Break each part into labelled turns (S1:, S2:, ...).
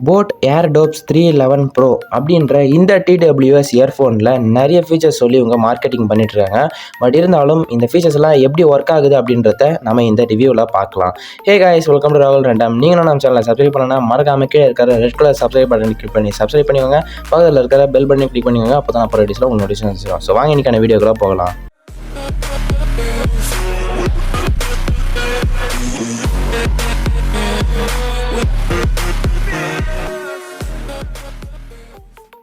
S1: Boat Airdopes 311 bro அப்படின்ற இந்த TWS இயர்ஃபோனில் நிறைய ஃபீச்சர்ஸ் சொல்லி இவங்க மார்க்கெட்டிங் பண்ணிட்டுருக்காங்க. பட் இருந்தாலும் இந்த ஃபீச்சர்ஸ் எல்லாம் எப்படி ஒர்க் ஆகுது அப்படின்றத நம்ம இந்த ரிவ்யூவில் பார்க்கலாம். ஹே காய்ஸ், வெல்கம் டு ராகுல் ரெண்டாம். நீங்களும் நம்ம சேனலை சப்ஸ்கிரைப் பண்ணனா மறக்காம கீழே இருக்கிற red colour subscribe button click பண்ணி சப்ஸ்கிரைப் பண்ணிக்கோங்க. பக்கத்தில் இருக்கிற பெல் பட்டனை கிளிக் பண்ணிக்கோங்க. அப்போ தான் அப்புறம் வீடியோஸில் உங்களுக்கு நோட்டிஃபிகேஷன் வரும். ஸோ வாங்க இன்னைக்கான வீடியோக்குள்ள போகலாம்.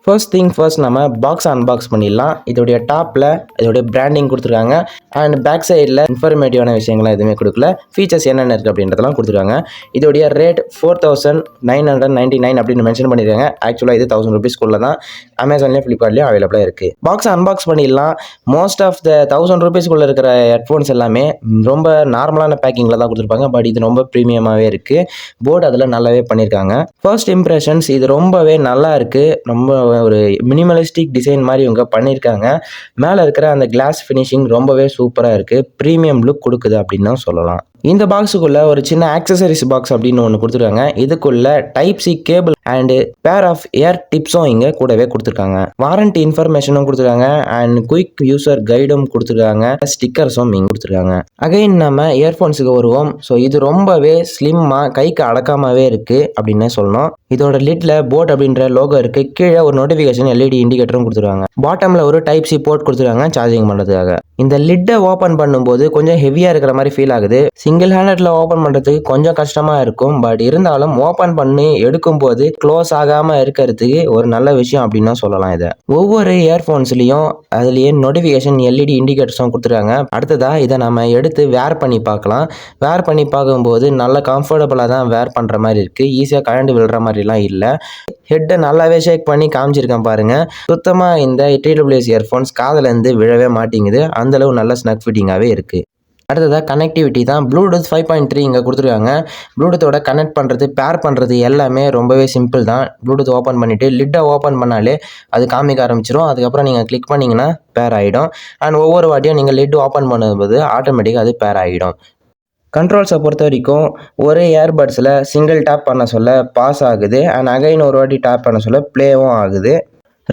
S1: ஃபர்ஸ்ட் திங் ஃபர்ஸ்ட் நம்ம பாக்ஸ் அன்பாக்ஸ் பண்ணிடலாம். இதோடைய டாப்பில் இதோடைய பிராண்டிங் கொடுத்துருக்காங்க அண்ட் பேக் சைடில் இன்ஃபர்மேட்டிவான விஷயங்கள்லாம் எதுவுமே கொடுக்கல. ஃபீச்சர்ஸ் என்னென்ன இருக்குது அப்படின்றதெல்லாம் கொடுத்துருக்காங்க. இதோடைய ரேட் 4999 அப்படின்னு மென்ஷன் பண்ணியிருக்காங்க. ஆக்சுவலாக இது 1000 ரூபீஸ்க்குள்ள தான் அமேசான்லேயும் ஃப்ளிப்கார்ட்லேயும் அவைலபிளாக இருக்குது. பாக்ஸ் அன்பாக்ஸ் பண்ணிடலாம். மோஸ்ட் ஆஃப் த 1000 ரூபீஸ்க்குள்ளே இருக்கிற ஹெட்ஃபோன்ஸ் எல்லாமே ரொம்ப நார்மலான பேக்கிங்கில் தான் கொடுத்துருப்பாங்க. பட் இது ரொம்ப ப்ரீமியமாகவே இருக்குது. போர்டு அதில் நல்லாவே பண்ணியிருக்காங்க. ஃபர்ஸ்ட் இம்ப்ரெஷன்ஸ் இது ரொம்பவே நல்லா இருக்குது. ரொம்ப ஒரு மினிமலிஸ்டிக் டிசைன் மாதிரி இவங்க பண்ணியிருக்காங்க. மேலே இருக்கிற அந்த கிளாஸ் ஃபினிஷிங் ரொம்பவே சூப்பராக இருக்குது. ப்ரீமியம் லுக் கொடுக்குது அப்படின்னு தான் சொல்லலாம். இந்த பாக்ஸுக்குள்ளே ஒரு சின்ன ஆக்சசரிஸ் பாக்ஸ் அப்படின்னு ஒன்று கொடுத்துருக்காங்க. இதுக்குள்ள type C cable and pair of air டிப்ஸும் இங்கே கூடவே கொடுத்துருக்காங்க. வாரண்டி இன்ஃபர்மேஷனும் கொடுத்துருக்காங்க அண்ட் குயிக் யூசர் கைடும் கொடுத்துருக்காங்க. ஸ்டிக்கர்ஸும் இங்கே கொடுத்துருக்காங்க. அகைன் நம்ம இயர்ஃபோன்ஸுக்கு வருவோம். ஸோ இது ரொம்பவே ஸ்லிம்மாக கைக்கு அடக்காமவே இருக்குது அப்படின்னு சொல்லணும். இதோட லிட்ல போட் அப்படின்ற லோகோ இருக்குது. கீழே ஒரு நோட்டிஃபிகேஷன் எல்இடி இண்டிகேட்டரும் கொடுத்துருக்காங்க. பாட்டமில் ஒரு டைப் சி போர்ட் கொடுத்துருக்காங்க சார்ஜிங் பண்ணுறதுக்காக. இந்த லிட்டை ஓப்பன் பண்ணும்போது கொஞ்சம் ஹெவியாக இருக்கிற மாதிரி ஃபீல் ஆகுது. சிங்கிள் ஹேண்டட்ல ஓப்பன் பண்ணுறதுக்கு கொஞ்சம் கஷ்டமாக இருக்கும். பட் இருந்தாலும் ஓப்பன் பண்ணி எடுக்கும்போது க்ளோஸ் ஆகாமல் இருக்கிறதுக்கு ஒரு நல்ல விஷயம் அப்படின்னு சொல்லலாம். இதை ஒவ்வொரு இயர்ஃபோன்ஸ்லையும் அதுலேயே நோட்டிஃபிகேஷன் எல்இடி இண்டிகேட்டர்ஸும் கொடுத்துருக்காங்க. அடுத்ததாக இதை நம்ம எடுத்து வேர் பண்ணி பார்க்கலாம். வேர் பண்ணி பார்க்கும்போது நல்ல கம்ஃபர்டபுளாக தான் வேர் பண்ணுற மாதிரி இருக்குது. ஈஸியாக கழண்டு விழுற மாதிரிலாம் இல்லை. ஹெட்டை நல்லாவே ஷேக் பண்ணி காமிச்சிருக்கேன் பாருங்க. சுத்தமாக இந்த டிடபிள்யூஎஸ் இயர்ஃபோன்ஸ் காதுலேருந்து விழவே மாட்டேங்குது. அந்தளவு நல்ல ஸ்னக் ஃபிட்டிங்காகவே இருக்குது. அடுத்ததாக கனெக்டிவிட்டி தான். ப்ளூடூத் 5.3 இங்கே கொடுத்துருக்காங்க. ப்ளூடூத்தோட கனெக்ட் பண்ணுறது, பேர் பண்ணுறது எல்லாமே ரொம்பவே சிம்பிள் தான். ப்ளூடூத் ஓப்பன் பண்ணிவிட்டு லிட்டை ஓப்பன் பண்ணாலே அது காமிக்க ஆரம்பிச்சிடும். அதுக்கப்புறம் நீங்கள் கிளிக் பண்ணிங்கன்னா பேர் ஆகிடும். அண்ட் ஒவ்வொரு வாட்டியும் நீங்கள் லிட் ஓப்பன் பண்ணும்போது ஆட்டோமேட்டிக்காக அது பேர் ஆகிடும். கண்ட்ரோல்ஸை பொறுத்த வரைக்கும் ஒரே இயர்பட்ஸில் சிங்கிள் டேப் பண்ண சொல்ல பாஸ் ஆகுது அண்ட் அகைன் ஒரு வாட்டி டேப் பண்ண சொல்ல ப்ளேவும் ஆகுது.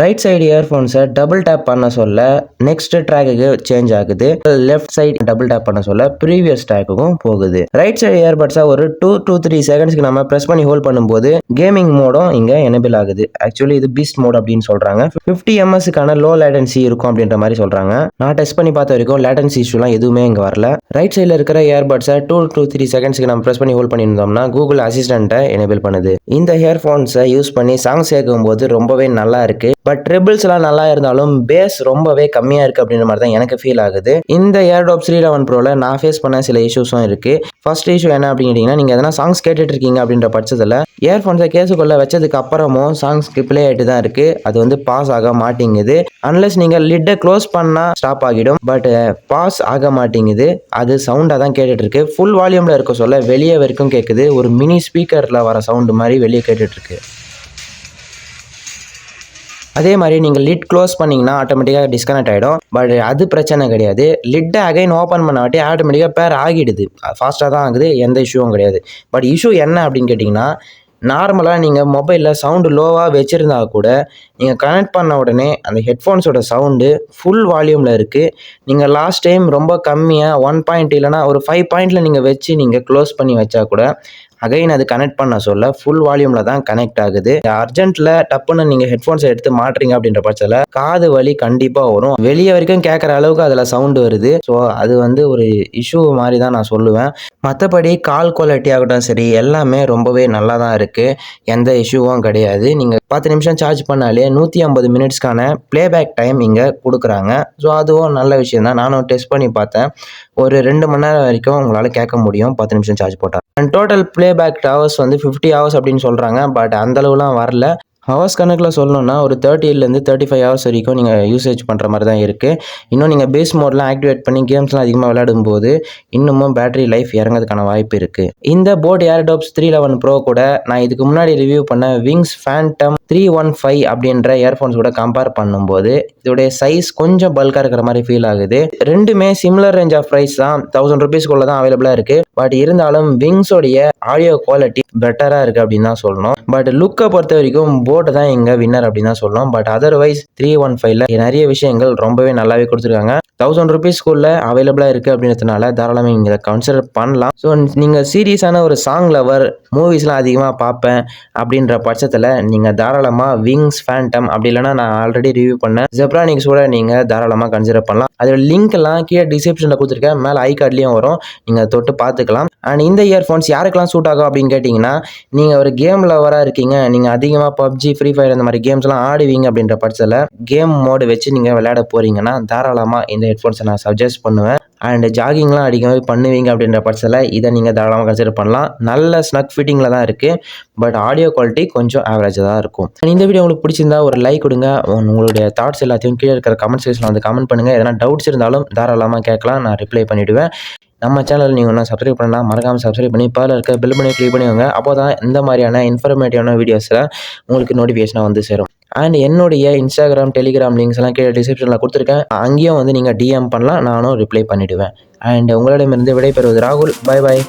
S1: ரைட் சைடு இயர்ஃபோன்ஸை டபுள் டேப் பண்ண சொல்ல நெக்ஸ்ட் ட்ராக்குக்கு சேஞ்ச் ஆகுது. லெஃப்ட் சைடு டபுள் டேப் பண்ண சொல்ல ப்ரீவியஸ் ட்ராக்குக்கும் போகுது. ரைட் சைடு இயர்பட்ஸை ஒரு 2 to 3 செகண்ட்ஸ்க்கு நம்ம ப்ரெஸ் பண்ணி ஹோல்ட் பண்ணும்போது கேமிங் மோடும் இங்கே எனேபிள் ஆகுது. ஆக்சுவலி இது பீஸ்ட் மோட் அப்படின்னு சொல்கிறாங்க. 50 ms லோ லேட்டன்சி இருக்கும் அப்படின்ற மாதிரி சொல்கிறாங்க. நான் டெஸ்ட் பண்ணி பார்த்த வரைக்கும் லேட்டன்சி இஷ்யூலாம் எதுவுமே இங்கே வரல. ரைட் சைடில் இருக்கிற இயர்பட்ஸை 2 to 3 செகண்ட்ஸ்க்கு நம்ம ப்ரெஸ் பண்ணி ஹோல்ட் பண்ணியிருந்தோம்னா கூகுள் அசிஸ்டண்ட்டை எனேபிள் பண்ணுது. இந்த இயர்ஃபோன்ஸை யூஸ் பண்ணி சாங்ஸ் கேட்கும்போது ரொம்பவே நல்லா இருக்குது. பட் ட்ரிபிள்ஸ் எல்லாம் நல்லா இருந்தாலும் பேஸ் ரொம்பவே கம்மியாக இருக்குது அப்படின்ற மாதிரி தான் எனக்கு ஃபீல் ஆகுது. இந்த ஏர்டோப்ஸ் 311 ப்ரோவில் நான் ஃபேஸ் பண்ண சில இஷ்யூஸும் இருக்குது. ஃபர்ஸ்ட் இஷ்யூ என்ன அப்படின்னு கேட்டிங்கன்னா, நீங்கள் எதனா சாங்ஸ் கேட்டுட்டு இருக்கீங்க அப்படின்ற பட்சத்தில் இயர்ஃபோன்ஸை கேஸுக்குள்ளே வச்சதுக்கு அப்புறமும் சாங்ஸ்க்கு ப்ளே ஆகிட்டு தான் இருக்குது. அது வந்து பாஸ் ஆக மாட்டேங்குது. அன்லெஸ் நீங்கள் லிட்டை க்ளோஸ் பண்ணால் ஸ்டாப் ஆகிடும். பட் பாஸ் ஆக மாட்டேங்குது. அது சவுண்டாக தான் கேட்டுட்டு இருக்கு. ஃபுல் வால்யூமில் இருக்க சொல்ல வெளியே வரைக்கும் கேட்குது. ஒரு மினி ஸ்பீக்கரில் வர சவுண்டு மாதிரி வெளியே கேட்டுட்ருக்கு. அதே மாதிரி நீங்கள் லிட் க்ளோஸ் பண்ணிங்கன்னா ஆட்டோமேட்டிக்காக டிஸ்கனெக்ட் ஆகிடும். பட் அது பிரச்சனை கிடையாது. லிட்டை அகைன் ஓப்பன் பண்ணாட்டி ஆட்டோமேட்டிக்காக பேர் ஆகிடுது. ஃபாஸ்ட்டாக தான் ஆகுது, எந்த இஷ்யூவும் கிடையாது. பட் இஷ்யூ என்ன அப்படின்னு கேட்டிங்கன்னா, நார்மலாக நீங்கள் மொபைலில் சவுண்டு லோவாக வச்சுருந்தா கூட நீங்கள் கனெக்ட் பண்ண உடனே அந்த ஹெட்ஃபோன்ஸோட சவுண்டு ஃபுல் வால்யூமில் இருக்குது. நீங்கள் லாஸ்ட் டைம் ரொம்ப கம்மியாக 1 பாயிண்ட் இல்லைனா ஒரு 5 பாயிண்டில் நீங்கள் வச்சு நீங்கள் க்ளோஸ் பண்ணி வச்சா கூட அகைன் அது கனெக்ட் பண்ண சொல்ல ஃபுல் வால்யூமில் தான் கனெக்ட் ஆகுது. அர்ஜென்ட்டில் டப்புன்னு நீங்கள் ஹெட்ஃபோன்ஸை எடுத்து மாட்டுறீங்க அப்படின்ற பட்சத்தில் காது வலி கண்டிப்பாக வரும். வெளியே வரைக்கும் கேட்குற அளவுக்கு அதில் சவுண்டு வருது. ஸோ அது வந்து ஒரு இஷ்யூ மாதிரி தான் நான் சொல்லுவேன். மற்றபடி கால் குவாலிட்டி ஆகட்டும் சரி, எல்லாமே ரொம்பவே நல்லா தான் இருக்குது. எந்த இஷ்யூவும் கிடையாது. நீங்கள் 10 நிமிஷம் சார்ஜ் பண்ணாலே 150 மினிட்ஸ்க்கான ப்ளேபேக் டைம் இங்கே கொடுக்குறாங்க. ஸோ அதுவும் நல்ல விஷயம் தான். நானும் டெஸ்ட் பண்ணி பார்த்தேன். ஒரு 2 மணி நேரம் வரைக்கும் உங்களால் கேட்க முடியும் 10 நிமிஷம் சார்ஜ் போட்டால். அண்ட் டோட்டல் ப்ளேபேக் ஹவர்ஸ் வந்து 50 ஹவர்ஸ் அப்படின்னு சொல்கிறாங்க. பட் அந்தளவுலாம் வரல. ஹவர்ஸ் கணக்கில் சொல்லணும்னா ஒரு 30 to 35 ஹவர்ஸ் வரைக்கும் நீங்கள் யூசேஜ் பண்ணுற மாதிரி தான் இருக்குது. இன்னும் நீங்கள் பேஸ் மோட்லாம் ஆக்டிவேட் பண்ணி கேம்ஸ்லாம் அதிகமாக விளையாடும் போது இன்னமும் பேட்டரி லைஃப் இறங்கிறதுக்கான வாய்ப்பு இருக்குது. இந்த போட் ஏர்டோப்ஸ் 311 ப்ரோ கூட நான் இதுக்கு முன்னாடி ரிவ்யூ பண்ண விங்ஸ் ஃபேண்டம் 315 அப்படின்ற இயர்ஃபோன்ஸ் கூட கம்பேர் பண்ணும்போது இதோடைய சைஸ் கொஞ்சம் பல்காக இருக்கிற மாதிரி ஃபீல் ஆகுது. ரெண்டுமே சிமிலர் ரேஞ்ச் ஆஃப் ப்ரைஸ் தான், 1000 ருபீஸ்க்குள்ள தான் அவைலபிளாக இருக்கு. பட் இருந்தாலும் விங்ஸோடைய ஆடியோ குவாலிட்டி பெட்டராக இருக்கு அப்படின்னு தான் சொல்லணும். பட் லுக்கை பொறுத்த வரைக்கும் போட் தான் இங்கே வின்னர் அப்படின்னு தான் சொல்லணும். பட் அதர்வைஸ் 315ல நிறைய விஷயங்கள் ரொம்பவே நல்லாவே கொடுத்துருக்காங்க. 1000 ருபீஸ்க்குள்ள அவைலபிளாக இருக்குது அப்படின்றதுனால தாராளமாக இங்கே கன்சிடர் பண்ணலாம். ஸோ நீங்கள் சீரியஸான ஒரு சாங் லவர், மூவிஸ்லாம் அதிகமாக பார்ப்பேன் அப்படின்ற பட்சத்தில் நீங்கள் தாராளமாக விங்ஸ், ஃபேண்டம் அப்படி இல்லைனா நான் ஆல்ரெடி ரிவ்யூ பண்ண ஜெப்ரானிக்ஸோட நீங்கள் தாராளமாக கன்சிடர் பண்ணலாம். அதோட லிங்க் எல்லாம் கீழே டிஸ்கிரிப்ஷனில் கொடுத்துருக்கேன், மேலே ஐ கார்ட்லேயும் வரும், நீங்கள் தொட்டு பார்த்துக்கலாம். அண்ட் இந்த இயர்ஃபோன்ஸ் யாருக்கெல்லாம் சூட் ஆகும் அப்படின்னு கேட்டிங்கன்னா, நீங்கள் ஒரு கேம் லவராக இருக்கீங்க, நீங்கள் அதிகமாக பப்ஜி, ஃப்ரீ ஃபயர் இந்த மாதிரி கேம்ஸ்லாம் ஆடுவீங்க அப்படின்ற பட்சத்தில் கேம் மோடு வச்சு நீங்கள் விளையாட போகிறீங்கன்னா தாராளமாக இந்த ஹெட்ஃபோன்ஸை நான் சஜஸ்ட் பண்ணுவேன். அண்ட் ஜாகிங்லாம் அடிக்கவே பண்ணுவீங்க அப்படின்ற பட்சத்தில் இதை நீங்கள் தாராளமாக கன்சிடர் பண்ணலாம். நல்ல ஸ்னக் ஃபிட்டிங்கில் தான் இருக்குது. பட் ஆடியோ குவாலிட்டி கொஞ்சம் ஆவரேஜாக தான் இருக்கும். இந்த வீடியோ உங்களுக்கு பிடிச்சிருந்தா ஒரு லைக் கொடுங்க. உங்களுடைய தாட்ஸ் எல்லாத்தையும் கீழே இருக்கிற கமெண்ட் செக்ஷனில் வந்து கமெண்ட் பண்ணுங்கள். எதனா டவுட்ஸ் இருந்தாலும் தாராளமாக கேட்கலாம், நான் ரிப்ளை பண்ணிவிடுவேன். நம்ம சேனல் நீங்கள் ஒன்றும் சப்ஸ்கிரைப் பண்ணலாம், மறக்காமல் சப்ஸ்கிரைப் பண்ணி பக்கத்தில் இருக்க பெல் பண்ணி கிளிக் பண்ணிக்கோங்க. அப்போ தான் இந்த மாதிரியான இன்ஃபர்மேட்டிவான வீடியோஸில் உங்களுக்கு நோட்டிஃபிகேஷனாக வந்து சேரும். அண்ட் என்னுடைய இன்ஸ்டாகிராம், டெலிகிராம் லிங்க்ஸ் எல்லாம் கீழே டிஸ்கிரிப்ஷனில் கொடுத்துருக்கேன், அங்கேயும் வந்து நீங்கள் டிஎம் பண்ணலாம், நானும் ரிப்ளை பண்ணிவிடுவேன். அண்ட் உங்களிடமிருந்து விடைபெறுவது ராகுல். Bye bye.